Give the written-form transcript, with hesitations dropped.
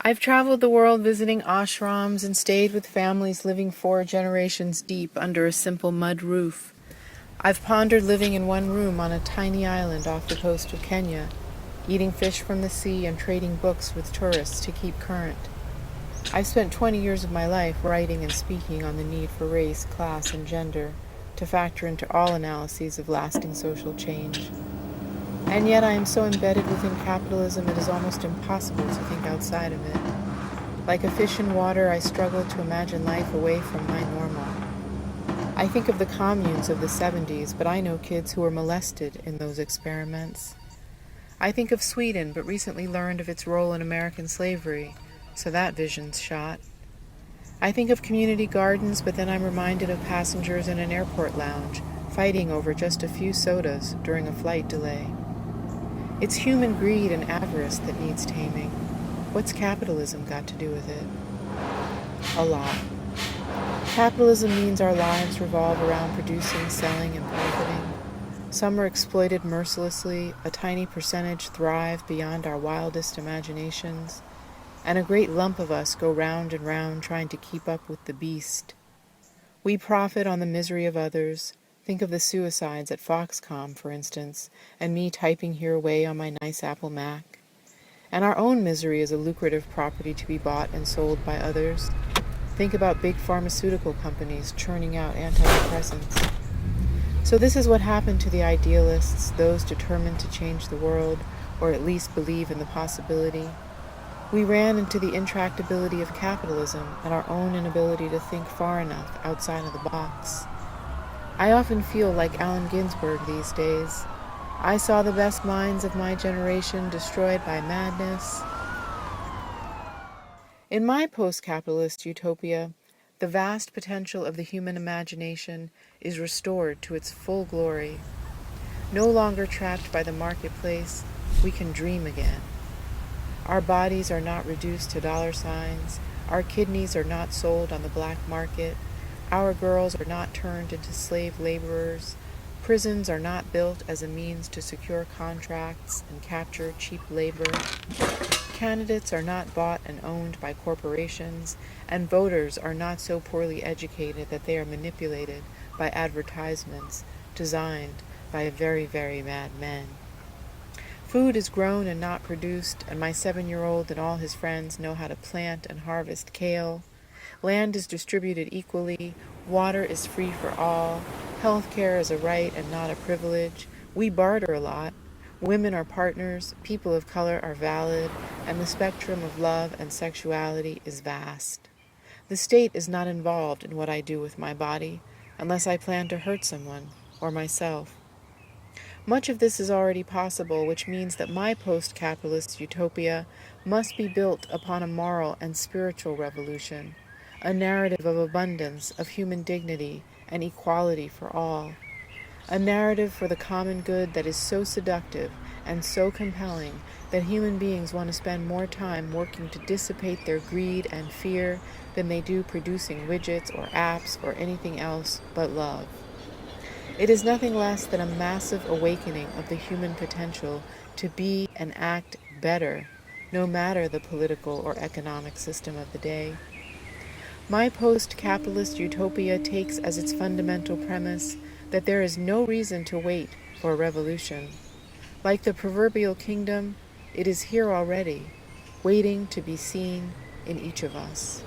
I've traveled the world visiting ashrams and stayed with families living 4 generations deep under a simple mud roof. I've pondered living in one room on a tiny island off the coast of Kenya, eating fish from the sea and trading books with tourists to keep current. I've spent 20 years of my life writing and speaking on the need for race, class, and gender to factor into all analyses of lasting social change. And yet I am so embedded within capitalism it is almost impossible to think outside of it. Like a fish in water, I struggle to imagine life away from my normal. I think of the communes of the 70s, but I know kids who were molested in those experiments. I think of Sweden, but recently learned of its role in American slavery, so that vision's shot. I think of community gardens, but then I'm reminded of passengers in an airport lounge fighting over just a few sodas during a flight delay. It's human greed and avarice that needs taming. What's capitalism got to do with it? A lot. Capitalism means our lives revolve around producing, selling, and profiting. Some are exploited mercilessly, a tiny percentage thrive beyond our wildest imaginations, and a great lump of us go round and round trying to keep up with the beast. We profit on the misery of others. Think of the suicides at Foxconn, for instance, and me typing here away on my nice Apple Mac. And our own misery is a lucrative property to be bought and sold by others. Think about big pharmaceutical companies churning out antidepressants. So this is what happened to the idealists, those determined to change the world, or at least believe in the possibility. We ran into the intractability of capitalism and our own inability to think far enough outside of the box. I often feel like Allen Ginsberg these days. I saw the best minds of my generation destroyed by madness. In my post-capitalist utopia, the vast potential of the human imagination is restored to its full glory. No longer trapped by the marketplace, we can dream again. Our bodies are not reduced to dollar signs. Our kidneys are not sold on the black market. Our girls are not turned into slave laborers. Prisons are not built as a means to secure contracts and capture cheap labor. Candidates are not bought and owned by corporations, and voters are not so poorly educated that they are manipulated by advertisements designed by very, very mad men. Food is grown and not produced, and my 7-year-old and all his friends know how to plant and harvest kale. Land is distributed equally, water is free for all, health care is a right and not a privilege. We barter a lot. Women are partners, people of color are valid, and the spectrum of love and sexuality is vast. The state is not involved in what I do with my body, unless I plan to hurt someone, or myself. Much of this is already possible, which means that my post-capitalist utopia must be built upon a moral and spiritual revolution, a narrative of abundance, of human dignity, and equality for all. A narrative for the common good that is so seductive and so compelling that human beings want to spend more time working to dissipate their greed and fear than they do producing widgets or apps or anything else but love. It is nothing less than a massive awakening of the human potential to be and act better, no matter the political or economic system of the day. My post-capitalist utopia takes as its fundamental premise that there is no reason to wait for a revolution. Like the proverbial kingdom, it is here already, waiting to be seen in each of us.